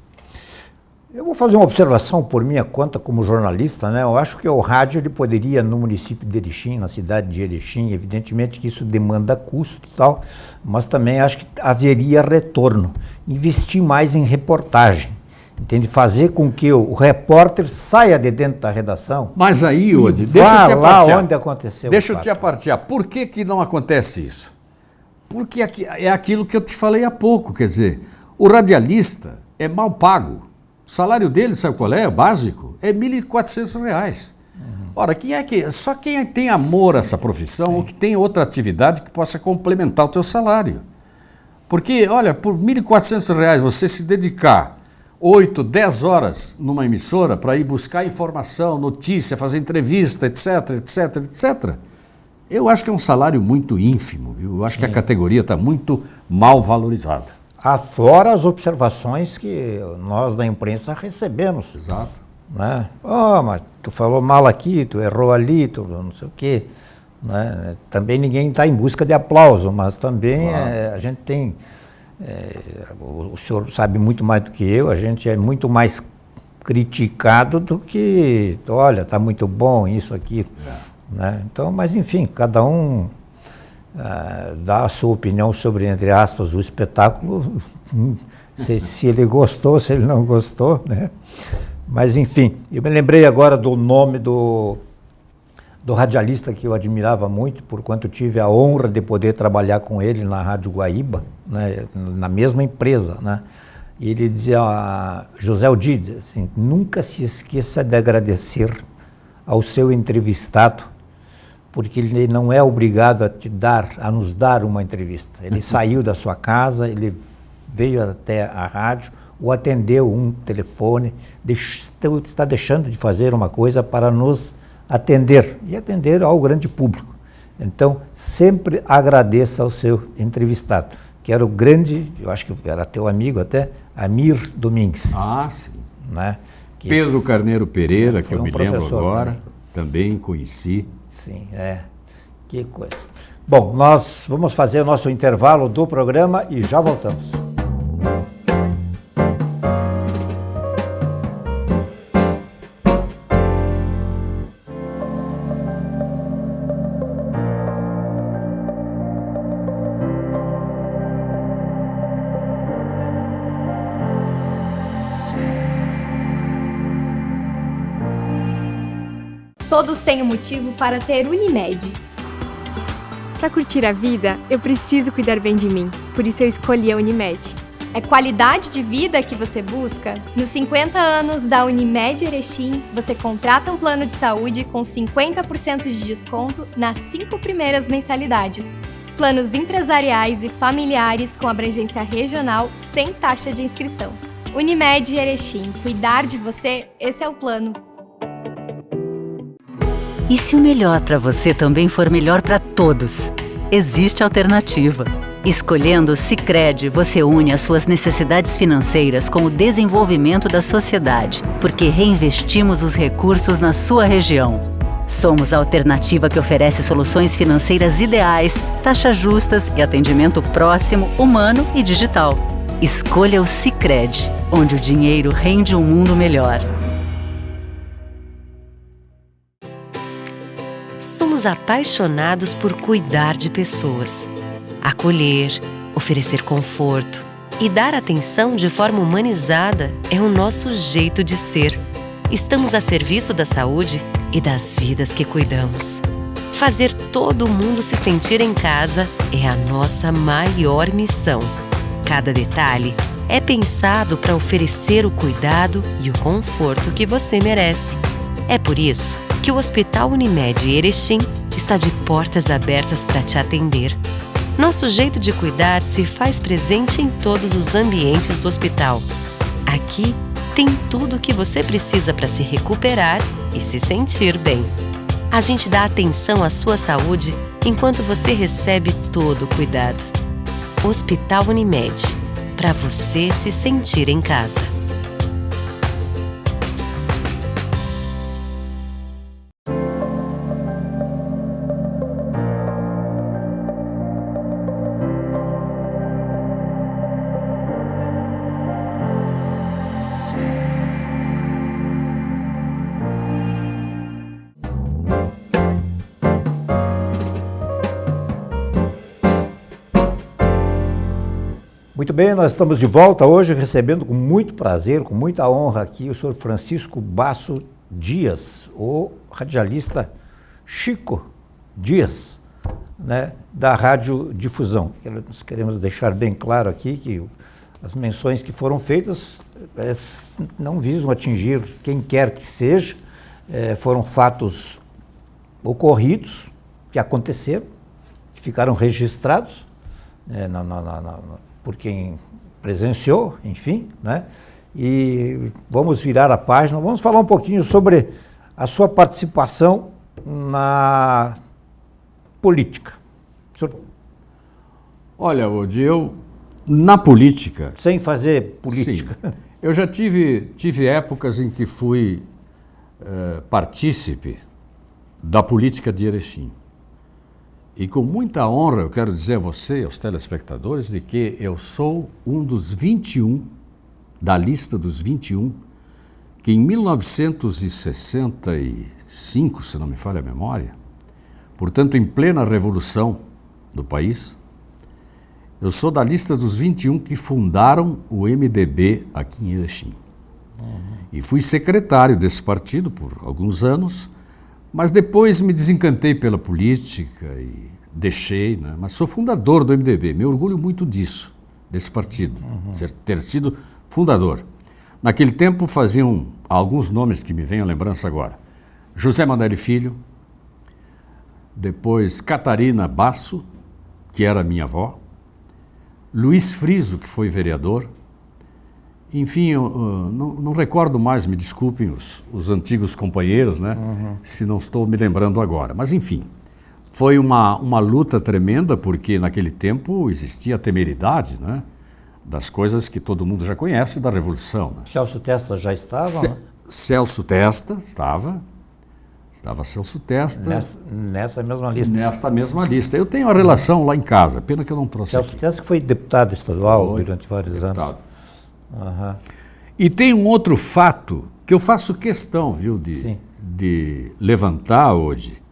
Eu vou fazer uma observação por minha conta como jornalista, né? Eu acho que o rádio ele poderia, no município de Erechim, na cidade de Erechim, evidentemente que isso demanda custo e tal, mas também acho que haveria retorno. Investir mais em reportagem, entende? Fazer com que o repórter saia de dentro da redação. Mas aí, Odi, deixa eu te apartear. Onde aconteceu. Deixa eu te apartear. Por que não acontece isso? Porque é aquilo que eu te falei há pouco, quer dizer, o radialista é mal pago. O salário dele, sabe qual é? Básico, é R$ 1.400. Ora, só quem tem amor a essa profissão ou que tem outra atividade que possa complementar o teu salário. Porque, olha, por R$ 1.400 você se dedicar 8, 10 horas numa emissora para ir buscar informação, notícia, fazer entrevista, etc, etc, etc. Eu acho que é um salário muito ínfimo, viu? Eu acho que a categoria está muito mal valorizada. Aflora as observações que nós da imprensa recebemos. Exato. Né? Mas tu falou mal aqui, tu errou ali, tu não sei o quê. Né? Também ninguém está em busca de aplauso, mas também a gente tem... o senhor sabe muito mais do que eu, a gente é muito mais criticado do que... Olha, está muito bom isso, aqui. Né? Então, mas enfim, cada um... dá a sua opinião sobre, entre aspas, o espetáculo, se ele gostou, se ele não gostou, né? Mas, enfim, eu me lembrei agora do nome do radialista que eu admirava muito, por quanto tive a honra de poder trabalhar com ele na Rádio Guaíba, né? Na mesma empresa, né? E ele dizia, José Odide, assim, nunca se esqueça de agradecer ao seu entrevistado, porque ele não é obrigado a nos dar uma entrevista. Ele saiu da sua casa, ele veio até a rádio ou atendeu um telefone, está deixando de fazer uma coisa para nos atender e atender ao grande público. Então, sempre agradeça ao seu entrevistado, que era o grande, eu acho que era teu amigo até, Amir Domingues. Ah, sim. Né? Pedro Carneiro Pereira, que eu me lembro agora, também conheci. Sim, que coisa. Bom, nós vamos fazer o nosso intervalo do programa e já voltamos. Todos têm um motivo para ter Unimed. Para curtir a vida, eu preciso cuidar bem de mim. Por isso eu escolhi a Unimed. É qualidade de vida que você busca? Nos 50 anos da Unimed Erechim, você contrata um plano de saúde com 50% de desconto nas 5 primeiras mensalidades. Planos empresariais e familiares com abrangência regional sem taxa de inscrição. Unimed Erechim, cuidar de você, esse é o plano. E se o melhor para você também for melhor para todos? Existe alternativa. Escolhendo o Sicredi, você une as suas necessidades financeiras com o desenvolvimento da sociedade, porque reinvestimos os recursos na sua região. Somos a alternativa que oferece soluções financeiras ideais, taxas justas e atendimento próximo, humano e digital. Escolha o Sicredi, onde o dinheiro rende um mundo melhor. Somos apaixonados por cuidar de pessoas. Acolher, oferecer conforto e dar atenção de forma humanizada é o nosso jeito de ser. Estamos a serviço da saúde e das vidas que cuidamos. Fazer todo mundo se sentir em casa é a nossa maior missão. Cada detalhe é pensado para oferecer o cuidado e o conforto que você merece. É por isso que o Hospital Unimed Erechim está de portas abertas para te atender. Nosso jeito de cuidar se faz presente em todos os ambientes do hospital. Aqui tem tudo o que você precisa para se recuperar e se sentir bem. A gente dá atenção à sua saúde enquanto você recebe todo o cuidado. Hospital Unimed, para você se sentir em casa. Muito bem, nós estamos de volta hoje recebendo com muito prazer, com muita honra aqui o senhor Francisco Basso Dias, o radialista Chico Dias, né, da Rádio Difusão. Nós queremos deixar bem claro aqui que as menções que foram feitas não visam atingir quem quer que seja, foram fatos ocorridos, que aconteceram, que ficaram registrados por quem presenciou, enfim, né? E vamos virar a página, vamos falar um pouquinho sobre a sua participação na política. Olha, Odi, eu na política... Sem fazer política. Sim, eu já tive épocas em que fui partícipe da política de Erechim. E com muita honra eu quero dizer a você e aos telespectadores de que eu sou um dos 21, da lista dos 21, que em 1965, se não me falha a memória, portanto em plena revolução do país, eu sou da lista dos 21 que fundaram o MDB aqui em Erechim. E fui secretário desse partido por alguns anos, mas depois me desencantei pela política e deixei, né? Mas sou fundador do MDB, me orgulho muito disso, desse partido, ter sido fundador. Naquele tempo faziam alguns nomes que me vêm à lembrança agora. José Mandelli Filho, depois Catarina Basso, que era minha avó, Luiz Friso, que foi vereador. Enfim, eu não recordo mais, me desculpem os antigos companheiros, né? Se não estou me lembrando agora. Mas, enfim, foi uma luta tremenda, porque naquele tempo existia a temeridade, né? Das coisas que todo mundo já conhece da Revolução. Né? Celso Testa já estava? Né? Celso Testa estava Celso Testa. Nessa mesma lista. Nesta mesma lista. Eu tenho a relação lá em casa, pena que eu não trouxe Celso aqui. Testa que foi deputado estadual durante vários anos. Uhum. E tem um outro fato que eu faço questão, viu, de levantar hoje,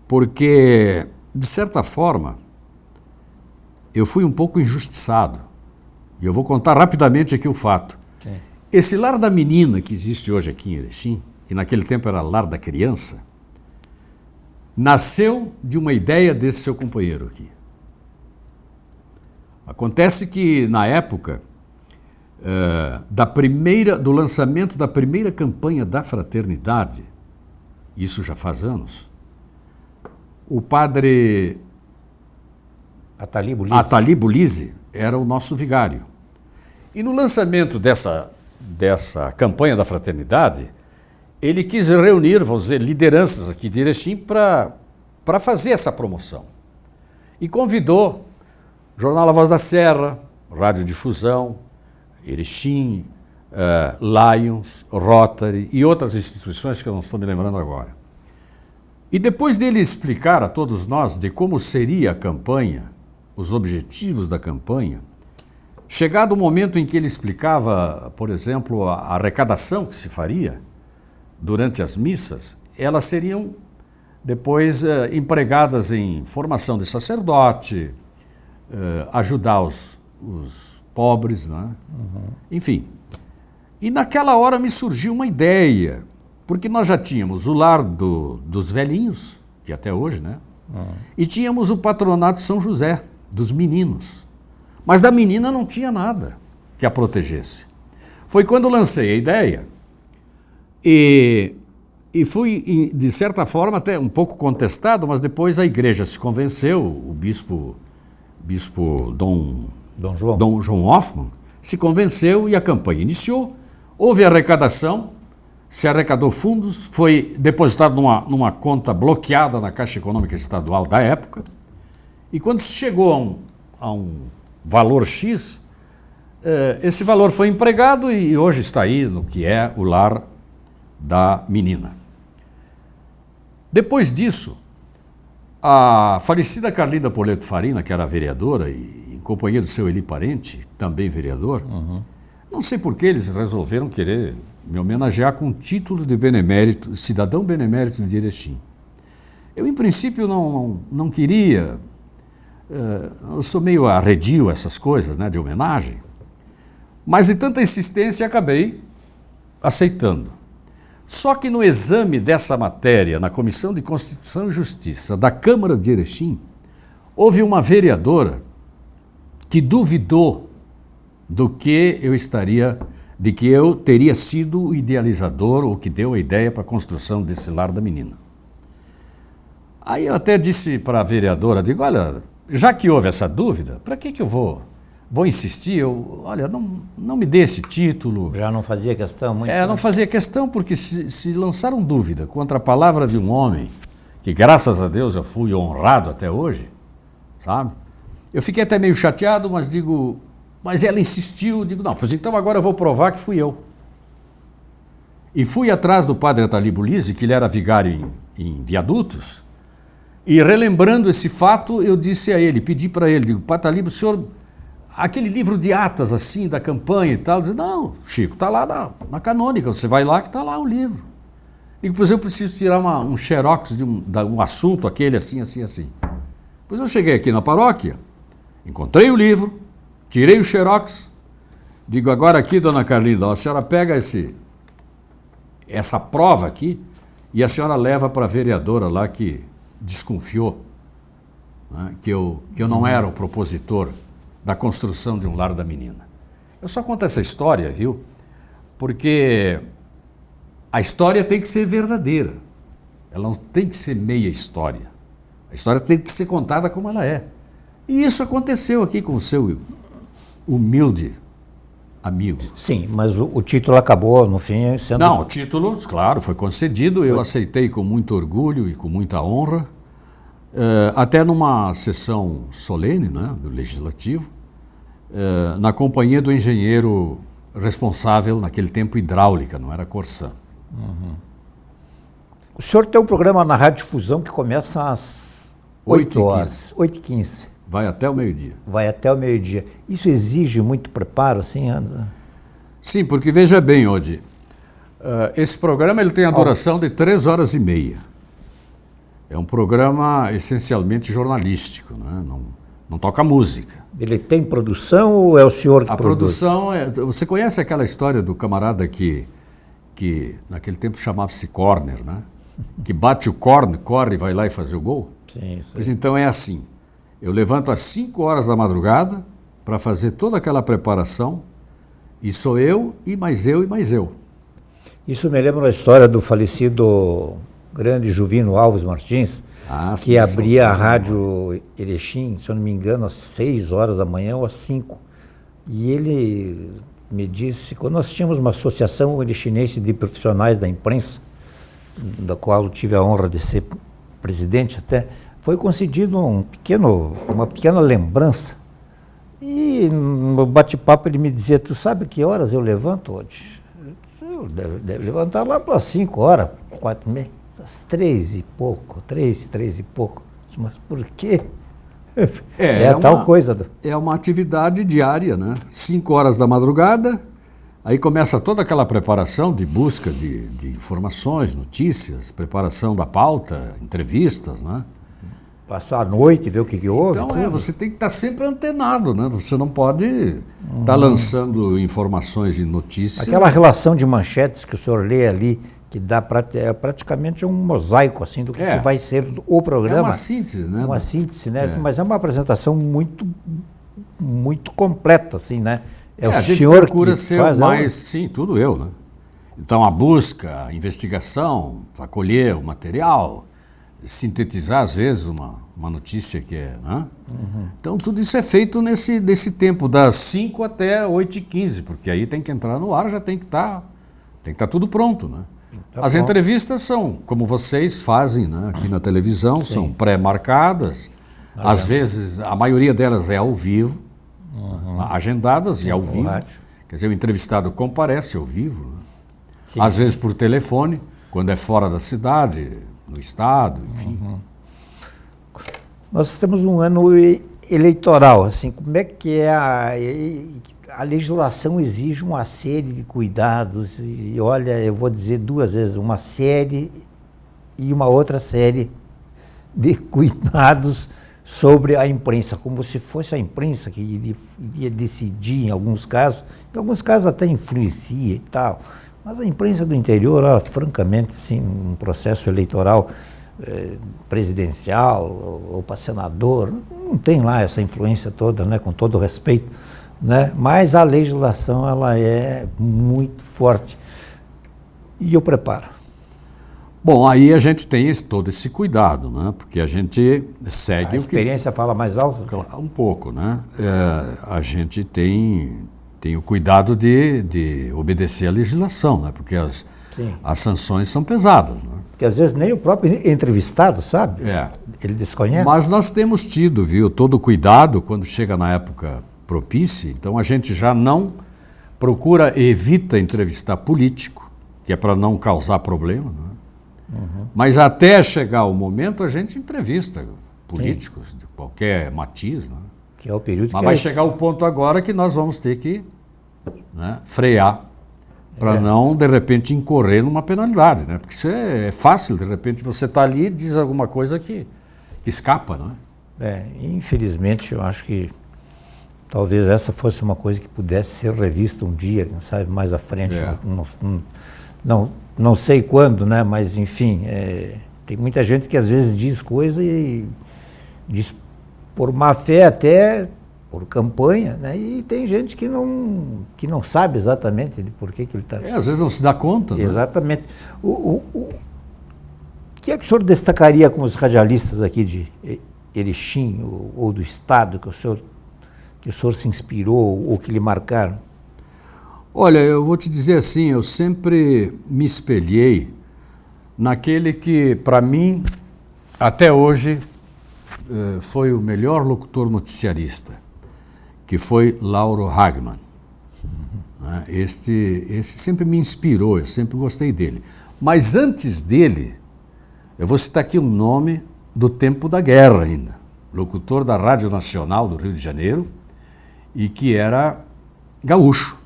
porque, de certa forma, eu fui um pouco injustiçado. E eu vou contar rapidamente aqui o fato. Sim. Esse lar da menina que existe hoje aqui em Erechim, que naquele tempo era lar da criança, nasceu de uma ideia desse seu companheiro aqui. Acontece que, na época do lançamento da primeira campanha da fraternidade, isso já faz anos, o padre Atali Bulise era o nosso vigário. E no lançamento dessa campanha da fraternidade, ele quis reunir, vamos dizer, lideranças aqui de Erechim para fazer essa promoção. E convidou Jornal A Voz da Serra, Rádio Difusão, Erechim, Lions, Rotary e outras instituições que eu não estou me lembrando agora. E depois dele explicar a todos nós de como seria a campanha, os objetivos da campanha, chegado o momento em que ele explicava, por exemplo, a arrecadação que se faria durante as missas, elas seriam depois empregadas em formação de sacerdote, ajudar os pobres, né? Enfim. E naquela hora me surgiu uma ideia, porque nós já tínhamos o lar dos velhinhos, que até hoje, né? E tínhamos o patronato São José, dos meninos. Mas da menina não tinha nada que a protegesse. Foi quando lancei a ideia e fui, de certa forma, até um pouco contestado, mas depois a igreja se convenceu, o bispo Dom João Hoffmann se convenceu e a campanha iniciou. Houve arrecadação, se arrecadou fundos, foi depositado numa conta bloqueada na Caixa Econômica Estadual da época. E quando se chegou a um valor X, esse valor foi empregado e hoje está aí no que é o lar da menina. Depois disso, a falecida Carlinda Poleto Farina, que era vereadora e em companhia do seu Eli Parente, também vereador, não sei por que eles resolveram querer me homenagear com o título de benemérito, cidadão benemérito de Erechim. Eu, em princípio, não queria. Eu sou meio arredio a essas coisas, né, de homenagem, mas de tanta insistência acabei aceitando. Só que no exame dessa matéria, na Comissão de Constituição e Justiça da Câmara de Erechim, houve uma vereadora que duvidou de que eu teria sido o idealizador ou que deu a ideia para a construção desse lar da menina. Aí eu até disse para a vereadora, digo, olha, já que houve essa dúvida, para que eu vou insistir? Olha, não me dê esse título. Já não fazia questão muito? Não fazia questão, porque se lançaram dúvida contra a palavra de um homem, que graças a Deus eu fui honrado até hoje, sabe? Eu fiquei até meio chateado, mas ela insistiu, digo, não, pois então agora eu vou provar que fui eu. E fui atrás do padre Atali Bulise, que ele era vigário em Viadutos, e relembrando esse fato, eu disse a ele, pedi para ele, digo, Padre Atali, o senhor, aquele livro de atas assim, da campanha e tal, ele disse, não, Chico, está lá na canônica, você vai lá que está lá o livro. Digo, pois eu preciso tirar um xerox de um assunto, aquele assim, assim, assim. Pois eu cheguei aqui na paróquia, encontrei o livro, tirei o xerox, digo, agora aqui, dona Carlinda, a senhora pega essa prova aqui e a senhora leva para a vereadora lá que desconfiou, né, que eu não era o propositor da construção de um lar da menina. Eu só conto essa história, viu? Porque a história tem que ser verdadeira. Ela não tem que ser meia história. A história tem que ser contada como ela é. E isso aconteceu aqui com o seu humilde amigo. Sim, mas o título acabou, no fim, sendo... Não, o título, claro, foi concedido, eu aceitei com muito orgulho e com muita honra, até numa sessão solene, né, do Legislativo, na companhia do engenheiro responsável, naquele tempo, hidráulica, não era Corsã. Uhum. O senhor tem um programa na Rádio Difusão que começa às 8 horas, 8h15. Vai até o meio-dia. Vai até o meio-dia. Isso exige muito preparo, assim, André? Sim, porque veja bem, Odi, esse programa ele tem a duração de 3 horas e meia. É um programa essencialmente jornalístico, né? Não toca música. Ele tem produção ou é o senhor que produz? A produção, você conhece aquela história do camarada que naquele tempo chamava-se corner, né? Que bate o corner, corre e vai lá e fazer o gol? Sim, sim. Pois então é assim, eu levanto às 5 horas da madrugada para fazer toda aquela preparação e sou eu e mais eu e mais eu. Isso me lembra a história do falecido grande Juvino Alves Martins, que abria a Rádio Erechim, se eu não me engano, às 6 horas da manhã ou às 5. E ele me disse, quando nós tínhamos uma associação erechinense de profissionais da imprensa, da qual eu tive a honra de ser presidente até, foi concedido uma pequena lembrança. E no bate-papo ele me dizia, tu sabe que horas eu levanto hoje? Eu devo levantar lá para as 5 horas, 4h30. Às 3 e pouco. Mas por quê? É tal coisa. É uma atividade diária, né? 5 horas da madrugada, aí começa toda aquela preparação de busca de informações, notícias, preparação da pauta, entrevistas, né? Passar a noite, ver o que houve. Então você tem que estar sempre antenado, né? Você não pode estar lançando informações e notícias. Aquela relação de manchetes que o senhor lê ali, que dá praticamente um mosaico assim do que vai ser o programa. É uma síntese, né? Uma síntese, né? Mas é uma apresentação muito, muito completa, assim, né? O senhor procura que ser faz mais, sim, tudo eu, né? Então a busca, a investigação, acolher o material, sintetizar às vezes uma notícia que é, né? Então tudo isso é feito nesse tempo das 5 até 8h15, porque aí tem que entrar no ar, já tem que estar tudo pronto, né? As entrevistas são, como vocês fazem, né, aqui na televisão, sim, são pré-marcadas, às vezes, a maioria delas é ao vivo, agendadas e ao vivo, quer dizer, o entrevistado comparece ao vivo, né? Às vezes por telefone, quando é fora da cidade, no estado, enfim. Nós temos um ano eleitoral, assim, como é que é a legislação exige uma série de cuidados e olha, eu vou dizer 2 vezes, uma série e uma outra série de cuidados sobre a imprensa, como se fosse a imprensa que iria decidir em alguns casos até influencia e tal, mas a imprensa do interior, ela, francamente, assim, um processo eleitoral presidencial ou para senador, não tem lá essa influência toda, né, com todo o respeito, né? Mas a legislação ela é muito forte e eu preparo. Bom, aí a gente tem todo esse cuidado, né? Porque a gente segue a experiência fala mais alto? Um pouco, né? A gente tem o cuidado de obedecer à legislação, né? Porque as sanções são pesadas, né? Porque às vezes nem o próprio entrevistado sabe, ele desconhece. Mas nós temos tido, todo o cuidado quando chega na época propícia, então a gente já não evita entrevistar político, que é para não causar problema, né? Mas até chegar o momento a gente entrevista políticos de qualquer matiz, né? Que é o período. Mas vai chegar o ponto agora que nós vamos ter que, né, frear para não, de repente, incorrer numa penalidade, né? Porque isso é fácil, de repente você está ali e diz alguma coisa que escapa, não é? Infelizmente eu acho que talvez essa fosse uma coisa que pudesse ser revista um dia, quem sabe, mais à frente. Não sei quando, né? Mas, enfim, tem muita gente que às vezes diz coisa e diz por má fé até, por campanha, né? E tem gente que não sabe exatamente de por que ele está... Às vezes não se dá conta, né? Exatamente. O que é que o senhor destacaria com os radialistas aqui Erechim ou do Estado que o senhor se inspirou ou que lhe marcaram? Olha, eu vou te dizer assim, eu sempre me espelhei naquele que, para mim, até hoje, foi o melhor locutor noticiarista, que foi Lauro Hagman. Esse sempre me inspirou, eu sempre gostei dele. Mas antes dele, eu vou citar aqui um nome do tempo da guerra ainda, locutor da Rádio Nacional do Rio de Janeiro, e que era gaúcho,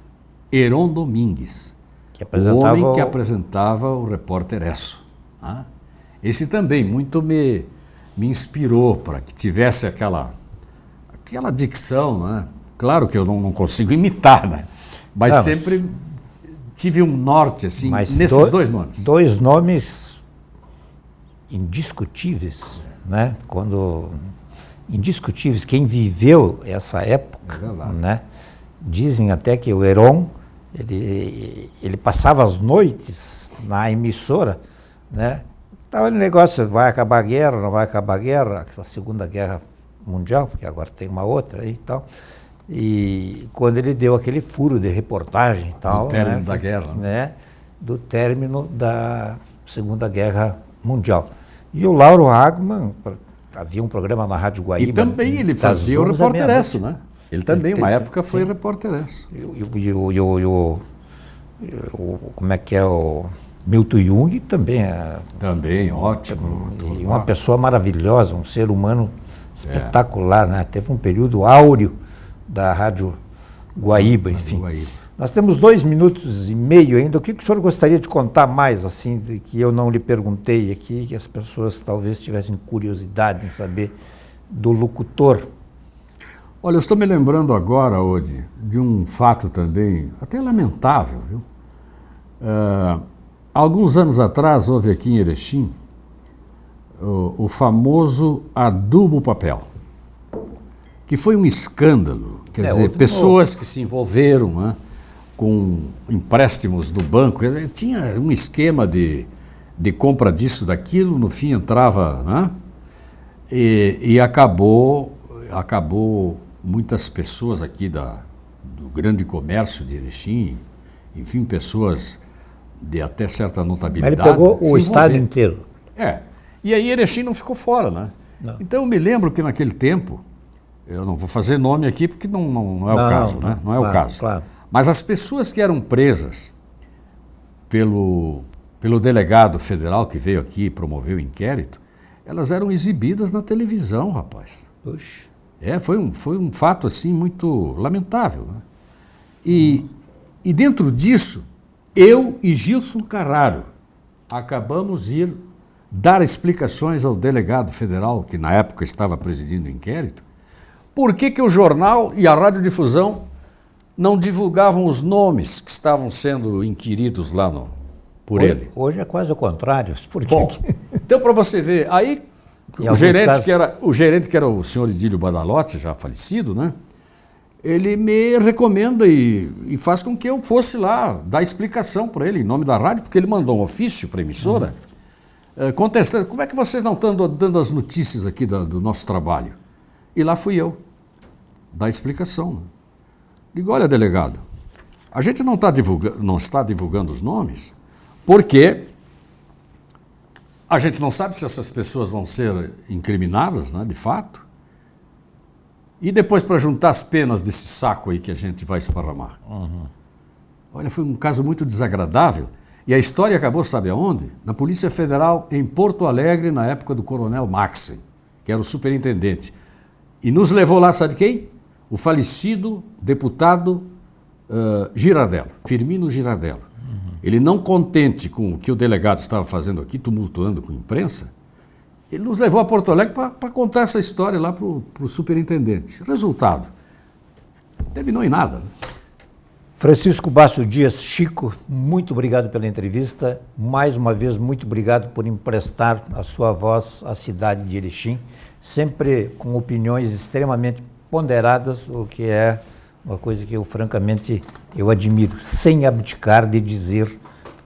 Heron Domingues, o homem que apresentava o Repórter Esso. Esse também muito me inspirou para que tivesse aquela dicção, né? Claro que eu não consigo imitar, né? Mas sempre tive um norte assim, nesses dois nomes. Dois nomes indiscutíveis, né? Indiscutíveis, quem viveu essa época, né? Dizem até que o Heron, ele passava as noites na emissora, né? Estava no negócio, vai acabar a guerra, não vai acabar a guerra, essa Segunda Guerra Mundial, porque agora tem uma outra aí e tal. E quando ele deu aquele furo de reportagem e tal, do término da guerra, né? Do término da Segunda Guerra Mundial. E o Lauro Hagman, havia um programa na Rádio Guaíba. E também ele fazia o Repórter Esso, né? Ele também, uma época, foi Repórter Esso. Como é que é o Milton Jung também é... Também, ótimo. E uma pessoa maravilhosa, um ser humano espetacular, né? Teve um período áureo da Rádio Guaíba, enfim. Nós temos 2 minutos e meio ainda. O que o senhor gostaria de contar mais, assim, que eu não lhe perguntei aqui, que as pessoas talvez tivessem curiosidade em saber do locutor? Olha, eu estou me lembrando agora, Odi, de um fato também, até lamentável, viu? Alguns anos atrás, houve aqui em Erechim o famoso adubo papel, que foi um escândalo. Quer dizer, pessoas que se envolveram, né, com empréstimos do banco, tinha um esquema de compra disso, daquilo, no fim entrava, né, e acabou muitas pessoas aqui do grande comércio de Erechim, enfim, pessoas de até certa notabilidade. Mas ele pegou o estado inteiro. E aí Erechim não ficou fora, né? Não. Então eu me lembro que naquele tempo, eu não vou fazer nome aqui porque não é o caso, né? Não é o caso. Claro. Mas as pessoas que eram presas pelo delegado federal que veio aqui e promoveu o inquérito, elas eram exibidas na televisão, rapaz. Puxa. Foi um fato assim muito lamentável, né? E dentro disso, eu e Gilson Carraro acabamos de ir dar explicações ao delegado federal, que na época estava presidindo o inquérito, por que o jornal e a radiodifusão não divulgavam os nomes que estavam sendo inquiridos lá por ele. Hoje é quase o contrário. Bom, então para você ver, aí o gerente que era o senhor Idílio Badalotti, já falecido, né? Ele me recomenda e faz com que eu fosse lá dar explicação para ele em nome da rádio, porque ele mandou um ofício para a emissora contestando, como é que vocês não estão dando as notícias aqui do nosso trabalho? E lá fui eu dar explicação. Né? Digo, olha, delegado, a gente não está divulgando os nomes porque a gente não sabe se essas pessoas vão ser incriminadas, né, de fato. E depois para juntar as penas desse saco aí que a gente vai esparramar. Olha, foi um caso muito desagradável. E a história acabou, sabe aonde? Na Polícia Federal, em Porto Alegre, na época do Coronel Maxen, que era o superintendente. E nos levou lá, sabe quem? O falecido deputado Girardello, Firmino Girardello. Ele, não contente com o que o delegado estava fazendo aqui, tumultuando com a imprensa, ele nos levou a Porto Alegre para contar essa história lá para o superintendente. Resultado, terminou em nada. Né? Francisco Basso Dias, Chico, muito obrigado pela entrevista. Mais uma vez, muito obrigado por emprestar a sua voz à cidade de Erechim, sempre com opiniões extremamente ponderadas, o que é uma coisa que eu, francamente, eu admiro, sem abdicar de dizer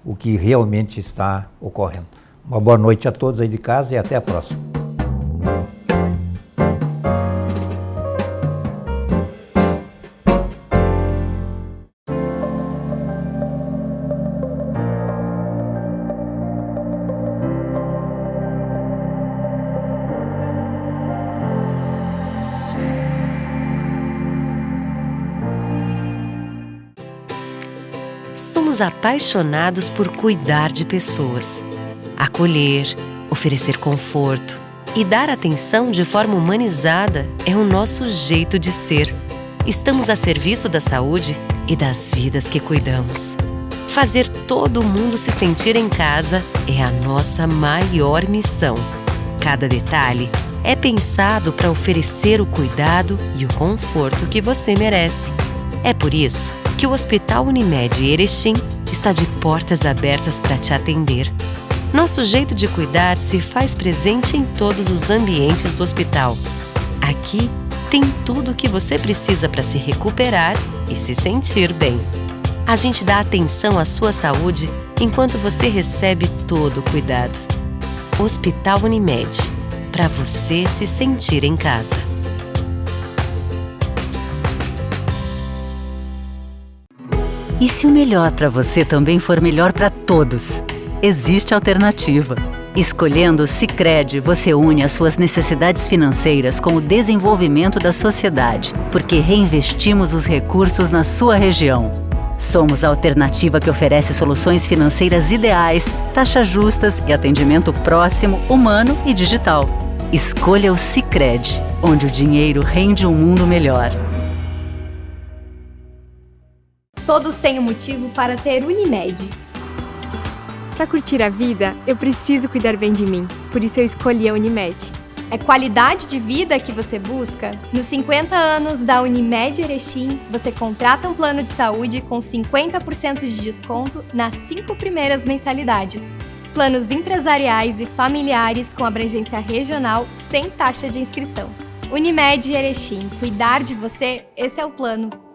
o que realmente está ocorrendo. Uma boa noite a todos aí de casa e até a próxima. somos apaixonados por cuidar de pessoas. Acolher, oferecer conforto e dar atenção de forma humanizada é o nosso jeito de ser. Estamos a serviço da saúde e das vidas que cuidamos. Fazer todo mundo se sentir em casa é a nossa maior missão. Cada detalhe é pensado para oferecer o cuidado e o conforto que você merece. É por isso que o Hospital Unimed Erechim está de portas abertas para te atender. Nosso jeito de cuidar se faz presente em todos os ambientes do hospital. Aqui tem tudo o que você precisa para se recuperar e se sentir bem. A gente dá atenção à sua saúde enquanto você recebe todo o cuidado. Hospital Unimed, para você se sentir em casa. E se o melhor para você também for melhor para todos? Existe alternativa. Escolhendo o Sicredi, você une as suas necessidades financeiras com o desenvolvimento da sociedade, porque reinvestimos os recursos na sua região. Somos a alternativa que oferece soluções financeiras ideais, taxas justas e atendimento próximo, humano e digital. Escolha o Sicredi, onde o dinheiro rende um mundo melhor. Todos têm um motivo para ter Unimed. Para curtir a vida, eu preciso cuidar bem de mim. Por isso eu escolhi a Unimed. É qualidade de vida que você busca? Nos 50 anos da Unimed Erechim, você contrata um plano de saúde com 50% de desconto nas 5 primeiras mensalidades. Planos empresariais e familiares com abrangência regional sem taxa de inscrição. Unimed Erechim, cuidar de você, esse é o plano.